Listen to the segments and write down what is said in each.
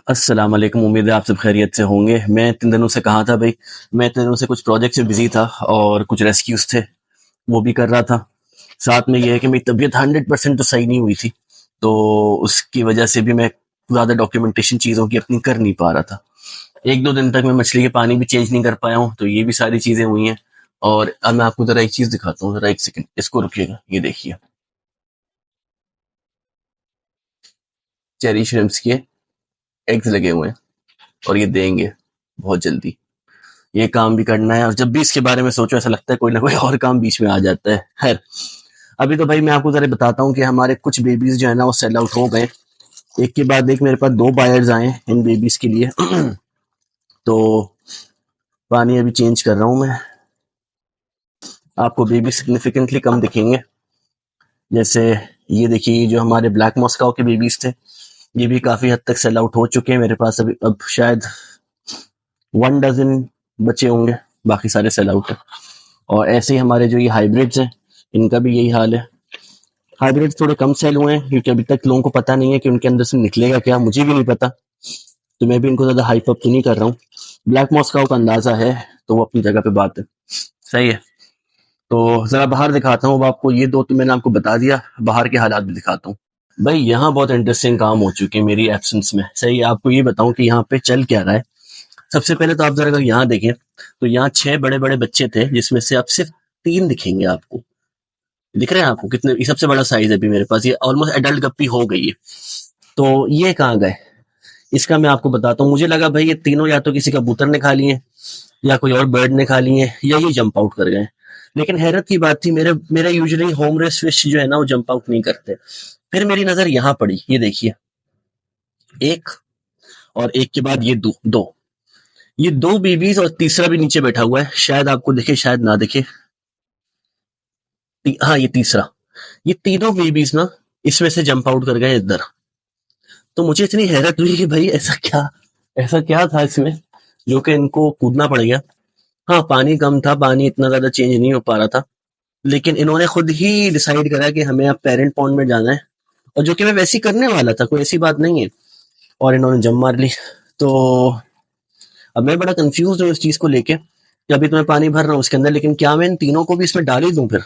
अस्सलाम वालेकुम। उम्मीद है आप सब खैरियत से होंगे। मैं इतने दिनों से कहा था भाई, मैं इतने दिनों से कुछ प्रोजेक्ट से बिजी था और कुछ रेस्क्यूज थे, वो भी कर रहा था। साथ में ये है कि मेरी तबीयत 100% तो सही नहीं हुई थी, तो उसकी वजह से भी मैं ज़्यादा डॉक्यूमेंटेशन चीज़ों की अपनी कर नहीं पा रहा था। एक दो दिन तक मैं मछली के पानी भी चेंज नहीं कर पाया हूँ, तो ये भी सारी चीज़ें हुई हैं। और अब मैं आपको ज़रा एक चीज़ दिखाता हूँ, ज़रा एक सेकंड इसको रुकिएगा। ये देखिए, चेरी श्रिम्प्स के एग्स लगे हुए हैं और ये देंगे बहुत जल्दी। ये काम भी करना है और जब भी इसके बारे में सोचो ऐसा लगता है कोई ना कोई और काम बीच में आ जाता है। खैर, अभी तो भाई मैं आपको जरा बताता हूँ कि हमारे कुछ बेबीज जो है ना वो सेल आउट हो गए। एक के बाद एक मेरे पास दो बायर्स आए इन बेबीज के लिए। तो पानी अभी चेंज कर रहा हूँ मैं। आपको बेबी सिग्निफिकेंटली कम दिखेंगे। जैसे ये देखिए, जो हमारे ब्लैक मॉस्काओ के बेबीज थे, ये भी काफी हद तक सेल आउट हो चुके हैं मेरे पास। अभी अब शायद 1 डज़न बचे होंगे, बाकी सारे सेल आउट है। और ऐसे ही हमारे जो ये हाइब्रिड्स हैं, इनका भी यही हाल है। हाइब्रिड थोड़े कम सेल हुए हैं क्योंकि अभी तक लोगों को पता नहीं है कि उनके अंदर से निकलेगा क्या, मुझे भी नहीं पता, तो मैं भी इनको ज्यादा हाइप अप तो नहीं कर रहा हूँ। ब्लैक मॉस्काओ का अंदाजा है, तो वो अपनी जगह पे बात है। सही है। तो जरा बाहर दिखाता हूँ अब आपको। ये दो तो मैंने आपको बता दिया, बाहर के हालात भी दिखाता हूँ। भाई यहाँ बहुत इंटरेस्टिंग काम हो चुके हैं मेरी एब्सेंस में। सही है, आपको ये बताऊं कि यहाँ पे चल क्या रहा है। सबसे पहले तो आप जरा अगर यहाँ देखें, तो यहाँ 6 बड़े बड़े बच्चे थे, जिसमें से अब सिर्फ 3 दिखेंगे आपको। दिख रहे हैं आपको कितने? ये सबसे बड़ा साइज है अभी मेरे पास, ये ऑलमोस्ट एडल्ट गप्पी हो गई है। तो ये कहाँ गए, इसका मैं आपको बताता हूँ। मुझे लगा भाई ये तीनों या तो किसी कबूतर ने खा लिए, या कोई और बर्ड ने खा लिए, या ये जंप आउट कर गए। लेकिन हैरत की बात थी, मेरे मेरे यूजुअली होम रेस्ट फिश जो है ना वो जंप आउट नहीं करते। फिर मेरी नजर यहाँ पड़ी, ये देखिए, एक और एक के बाद ये दो दो, ये दो बेबीज और तीसरा भी नीचे बैठा हुआ है, शायद आपको दिखे शायद ना दिखे। हाँ, ये तीसरा। ये तीनों बेबीज ना इसमें से जंप आउट कर गए इधर। तो मुझे इतनी हैरत हुई कि भाई ऐसा क्या था इसमें जो कि इनको कूदना पड़ गया। हाँ, पानी कम था, पानी इतना ज्यादा चेंज नहीं हो पा रहा था, लेकिन इन्होंने खुद ही डिसाइड करा कि हमें अब पेरेंट पॉन्ड में जाना है, और जो कि मैं वैसे ही करने वाला था, कोई ऐसी बात नहीं है। और इन्होंने जम मार ली। तो अब मैं बड़ा कंफ्यूज हूँ इस चीज को लेके कि अभी तो मैं पानी भर रहा हूँ उसके अंदर, लेकिन क्या मैं इन तीनों को भी इसमें डाल ही दूं फिर?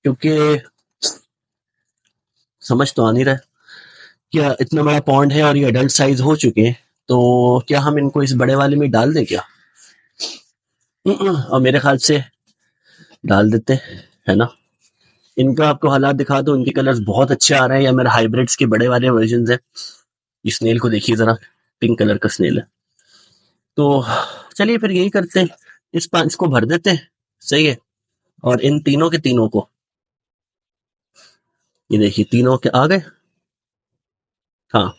क्योंकि समझ तो आ नहीं रहा है। क्या इतना बड़ा पॉन्ड है और ये अडल्ट साइज हो चुके हैं, तो क्या हम इनको इस बड़े वाले में डाल दें क्या? और मेरे ख्याल से डाल देते, है ना। इनका आपको हालात दिखा दो, इनके कलर्स बहुत अच्छे आ रहे हैं। या मेरे हाइब्रिड्स के बड़े वाले वर्जन है। इस स्नेल को देखिए जरा, पिंक कलर का स्नेल है। तो चलिए फिर यही करते हैं, इसको भर देते हैं। सही है। और इन तीनों के तीनों को, ये देखिए तीनों के आ गए। हाँ,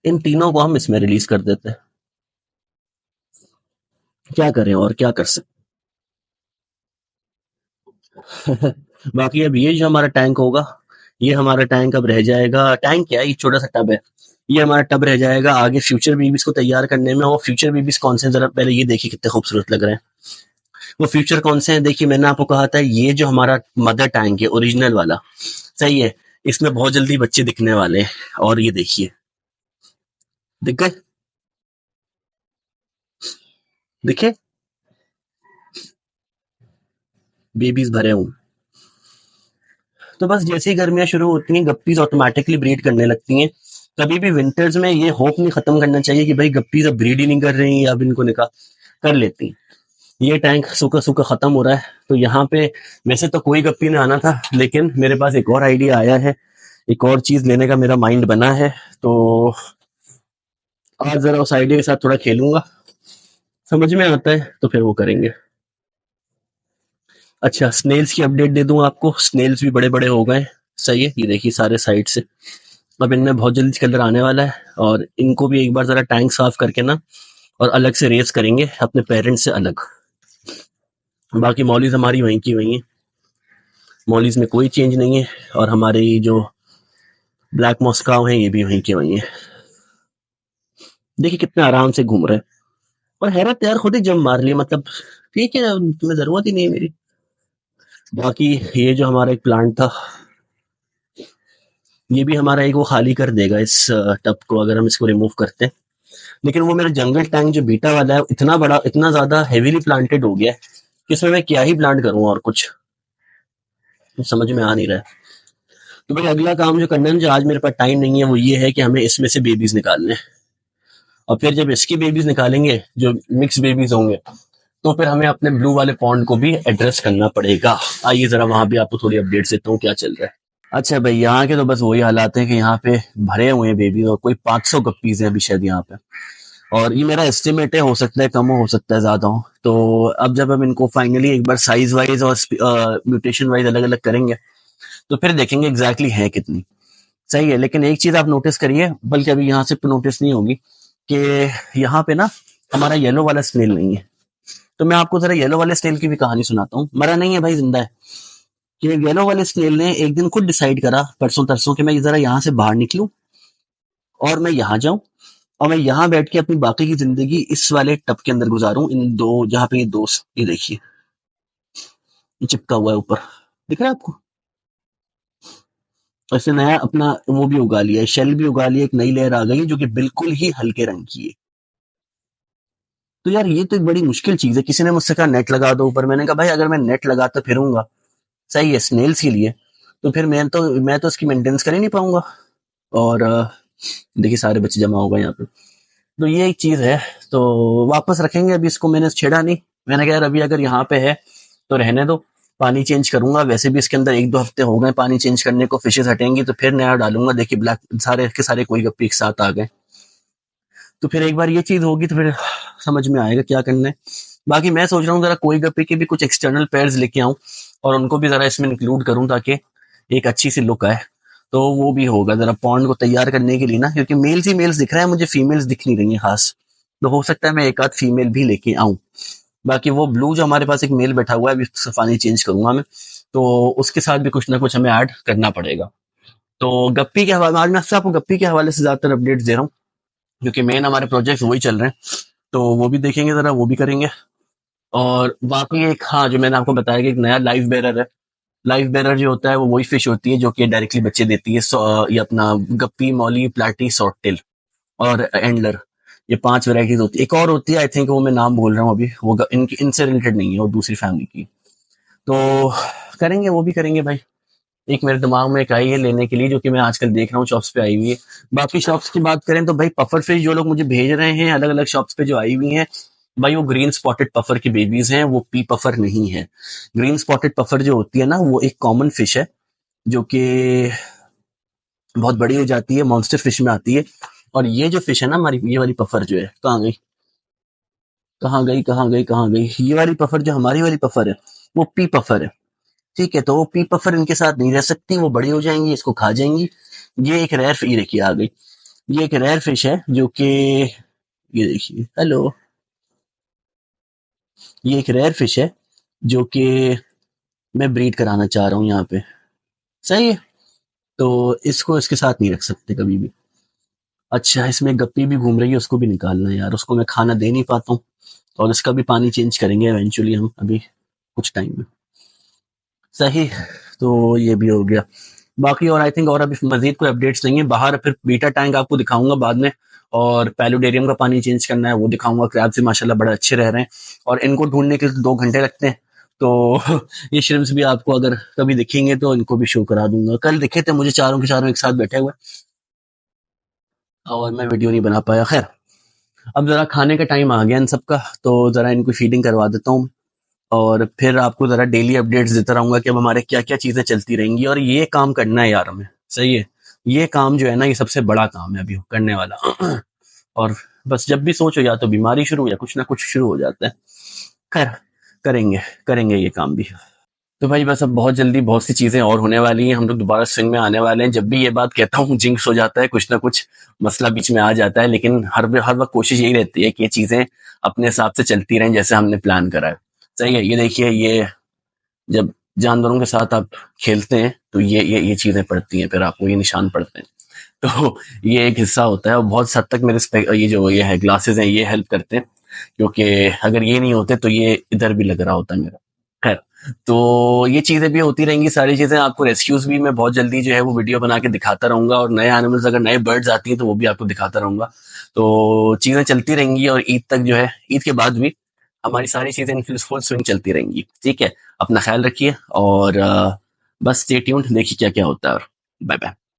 इन तीनों को हम इसमें रिलीज कर देते हैं। क्या करें और क्या कर सकते। बाकी अब ये जो हमारा टैंक होगा, ये हमारा टैंक अब रह जाएगा। टैंक क्या है, ये छोटा सा टब है। ये हमारा टब रह जाएगा आगे फ्यूचर बेबीज को तैयार करने में। और फ्यूचर बेबीज कौन से हैं, जरा पहले ये देखिए कितने खूबसूरत लग रहे हैं। वो फ्यूचर कौन से हैं, देखिए मैंने आपको कहा था ये जो हमारा मदर टैंक है ओरिजिनल वाला, सही है, इसमें बहुत जल्दी बच्चे दिखने वाले हैं। और ये देखिए, दिख गए, दिखे बेबीज भरे हुए। तो बस जैसे ही गर्मियां शुरू होती हैं, गप्पीज ऑटोमेटिकली ब्रीड करने लगती हैं। कभी भी विंटर्स में ये होप नहीं खत्म करना चाहिए कि भाई गप्पीज अब ब्रीड ही नहीं कर रही, अब इनको निकाह कर लेती हैं। ये टैंक सूखा सूखा खत्म हो रहा है, तो यहाँ पे वैसे तो कोई गप्पी ने आना था, लेकिन मेरे पास एक और आइडिया आया है, एक और चीज लेने का मेरा माइंड बना है। तो आज जरा उस आइडिया के साथ थोड़ा खेलूंगा, समझ में आता है तो फिर वो करेंगे। अच्छा, स्नेल्स की अपडेट दे दूं आपको। स्नेल्स भी बड़े बड़े हो गए। सही है, ये देखिए सारे साइड से। अब इनमें बहुत जल्दी कलर आने वाला है, और इनको भी एक बार जरा टैंक साफ करके ना और अलग से रेस करेंगे अपने पेरेंट्स से अलग। बाकी मॉलीज हमारी वहीं की वहीं है, मॉलीज में कोई चेंज नहीं है। और हमारे ये जो ब्लैक मॉस्काओ हैं, ये भी वहीं के वहीं है। देखिए कितने आराम से घूम रहे हैं। और हैरत यार, खुद ही जम मार लिया, मतलब ठीक है, तुम्हें जरूरत ही नहीं है मेरी। बाकी ये जो हमारा एक प्लांट था, ये भी हमारा एक वो खाली कर देगा इस टब को, अगर हम इसको रिमूव करते हैं। लेकिन वो मेरा जंगल टैंक जो बीटा वाला है इतना बड़ा, इतना ज्यादा हेवीली प्लांटेड हो गया है कि इसमें मैं क्या ही प्लांट करूँ, और कुछ समझ में आ नहीं रहा है। तो भाई अगला काम जो करना है, जो आज मेरे पास टाइम नहीं है, वो ये है कि हमें इसमें से बेबीज निकालने हैं। और फिर जब इसकी बेबीज निकालेंगे, जो मिक्स बेबीज होंगे, तो फिर हमें अपने ब्लू वाले पॉन्ड को भी एड्रेस करना पड़ेगा। आइए जरा वहां भी आपको थोड़ी अपडेट देता हूँ क्या चल रहा है। अच्छा भाई, यहाँ के तो बस वही हालात है कि यहाँ पे भरे हुए हैं बेबी, और कोई 500 गप्पीज हैं अभी शायद यहाँ पे। और ये मेरा एस्टिमेट है, हो सकता है कम हो सकता है ज्यादा हो। तो अब जब हम इनको फाइनली एक बार साइज वाइज और म्यूटेशन वाइज अलग अलग करेंगे, तो फिर देखेंगे एग्जैक्टली है कितनी। सही है, लेकिन एक चीज आप नोटिस करिए, बल्कि अभी यहाँ से नोटिस नहीं होगी, कि यहाँ पे ना हमारा येलो वाला स्नेल नहीं है। तो मैं आपको जरा येलो वाले स्नेल की भी कहानी सुनाता हूँ। मरा नहीं है भाई, जिंदा है। कि येलो वाले स्नेल ने एक दिन खुद डिसाइड करा, परसों तरसों, कि मैं जरा यहाँ से बाहर निकलूं और मैं यहाँ जाऊं, और मैं यहाँ बैठ के अपनी बाकी की जिंदगी इस वाले टब के अंदर गुजारूं, इन दो, जहां पे ये दोस्त, ये देखिए, ये चिपका हुआ है ऊपर, दिख रहा है आपको। ऐसे नया अपना वो भी उगा लिया है, शेल भी उगा लिया, एक नई लेयर आ गई है जो कि बिल्कुल ही हल्के रंग की है। तो यार ये तो एक बड़ी मुश्किल चीज है। किसी ने मुझसे कहा नेट लगा दो ऊपर, मैंने कहा भाई अगर मैं नेट लगाता फिरूंगा, सही है, स्नेल्स के लिए, तो फिर मैं तो इसकी मेंटेनेंस कर ही नहीं पाऊंगा। और देखिए सारे बच्चे जमा हो गए यहाँ पे। तो ये एक चीज है। तो वापस रखेंगे, अभी इसको मैंने छेड़ा नहीं। मैंने कहा यार अभी अगर यहाँ पे है तो रहने दो, पानी चेंज करूंगा। वैसे भी इसके अंदर 1-2 हफ्ते हो गए पानी चेंज करने को, फिशेस हटेंगी तो फिर नया डालूंगा। देखिए ब्लैक सारे के सारे कोई गप्पी एक साथ आ गए, तो फिर एक बार ये चीज होगी तो फिर समझ में आएगा क्या करना है। बाकी मैं सोच रहा हूँ जरा कोई गप्पी के भी कुछ एक्सटर्नल पेयर्स लेके आऊं और उनको भी जरा इसमें इंक्लूड करूं, ताकि एक अच्छी सी लुक आए। तो वो भी होगा जरा पॉन्ड को तैयार करने के लिए ना, क्योंकि मेल्स ही मेल्स दिख रहा है मुझे, फीमेल्स दिख नहीं रही है खास। तो हो सकता है मैं एक आध फीमेल भी लेके आऊं। बाकी वो ब्लू जो हमारे पास एक मेल बैठा हुआ है, अभी उसका पानी चेंज करूंगा मैं, तो उसके साथ भी कुछ ना कुछ हमें ऐड करना पड़ेगा। तो गप्पी के हवाले, आज मैं आपको गप्पी के हवाले से ज्यादातर अपडेट्स दे रहा हूँ, क्योंकि मेन हमारे प्रोजेक्ट वही चल रहे हैं। तो वो भी देखेंगे जरा, वो भी करेंगे। और बाकी एक, हाँ, जो मैंने आपको बताया कि एक नया लाइफ बेरर है। लाइफ बेरर जो होता है वो वही फिश होती है जो कि डायरेक्टली बच्चे देती है। ये अपना गप्पी, मौली, प्लाटी, सॉर्टेल और एंडलर, ये 5 वेराइटीज होती है। एक और होती है, आई थिंक वो मैं नाम बोल रहा हूँ अभी, वो इनसे रिलेटेड नहीं है, वो दूसरी फैमिली की। तो करेंगे, वो भी करेंगे भाई। एक मेरे दिमाग में एक आई है लेने के लिए, जो कि मैं आजकल देख रहा हूँ शॉप्स पे आई हुई है। बाकी शॉप्स की बात करें तो भाई पफर फिश जो लोग मुझे भेज रहे हैं अलग अलग शॉप्स पे जो आई हुई हैं, भाई वो ग्रीन स्पॉटेड पफर की बेबीज हैं, वो पी पफर नहीं है। ग्रीन स्पॉटेड पफर जो होती है ना, वो एक कॉमन फिश है जो कि बहुत बड़ी हो जाती है, मॉन्स्टर फिश में आती है। और ये जो फिश है ना हमारी, ये वाली पफर जो है, कहाँ गई कहाँ गई कहाँ गई कहाँ गई, ये वाली पफर जो हमारी वाली पफर है, वो पी पफर है। ठीक है, तो वो पी पफर इनके साथ नहीं रह सकती, वो बड़ी हो जाएंगी, इसको खा जाएंगी। ये एक रेयर फिश, देखिए आ गई, ये एक रेयर फिश है जो कि, ये देखिए, हेलो, ये एक रेयर फिश है जो कि मैं ब्रीड कराना चाह रहा हूँ यहाँ पे। सही है, तो इसको इसके साथ नहीं रख सकते कभी भी। अच्छा, इसमें गप्पी भी घूम रही है, उसको भी निकालना है यार, उसको मैं खाना दे नहीं पाता हूँ। और इसका भी पानी चेंज करेंगे एवेंचुअली हम, अभी कुछ टाइम में। सही, तो ये भी हो गया। बाकी और आई थिंक और अभी मजीद कोई अपडेट्स नहीं है। बाहर फिर बीटा टैंक आपको दिखाऊंगा बाद में, और पैलुडेरियम का पानी चेंज करना है वो दिखाऊंगा। क्रैब्स भी माशाल्लाह बड़े अच्छे रह रहे हैं, और इनको ढूंढने के लिए 2 घंटे लगते हैं। तो ये श्रिम्प्स भी आपको अगर कभी दिखेंगे तो इनको भी शो करा दूंगा। कल दिखे थे मुझे चारों के चारों एक साथ बैठे हुए, और मैं वीडियो नहीं बना पाया। खैर, अब जरा खाने का टाइम आ गया इन सबका, तो जरा इनको फीडिंग करवा देता हूँ, और फिर आपको जरा डेली अपडेट्स देता रहूंगा कि अब हमारे क्या क्या चीजें चलती रहेंगी। और ये काम करना है यार हमें, सही है, ये काम जो है ना, ये सबसे बड़ा काम है अभी करने वाला। और बस जब भी सोचो या तो बीमारी शुरू या कुछ ना कुछ शुरू हो जाता है। खैर, करेंगे करेंगे ये काम भी। तो भाई बस अब बहुत जल्दी बहुत सी चीजें और होने वाली हैं, हम लोग दोबारा स्विंग में आने वाले हैं। जब भी ये बात कहता हूँ जिंक्स हो जाता है, कुछ ना कुछ मसला बीच में आ जाता है, लेकिन हर वक्त कोशिश यही रहती है कि ये चीजें अपने हिसाब से चलती रहें जैसे हमने प्लान करा है। सही है, ये देखिए, ये जब जानवरों के साथ आप खेलते हैं तो ये चीजें पड़ती हैं, फिर आपको ये निशान पड़ते हैं। तो ये एक हिस्सा होता है, और बहुत हद तक मेरे ये जो ये है ग्लासेस हैं, ये हेल्प करते हैं, क्योंकि अगर ये नहीं होते तो ये इधर भी लग रहा होता मेरा। खैर, तो ये चीजें भी होती रहेंगी, सारी चीजें। आपको रेस्क्यूज भी मैं बहुत जल्दी जो है वो वीडियो बना के दिखाता रहूंगा, और नए एनिमल्स, अगर नए बर्ड्स आती हैं तो वो भी आपको दिखाता रहूंगा। तो चीजें चलती रहेंगी और ईद तक जो है, ईद के बाद भी हमारी सारी चीजें फुल स्विंग चलती रहेंगी। ठीक है, अपना ख्याल रखिए और बस स्टे ट्यून्ड, देखिए क्या क्या होता है। और बाय बाय।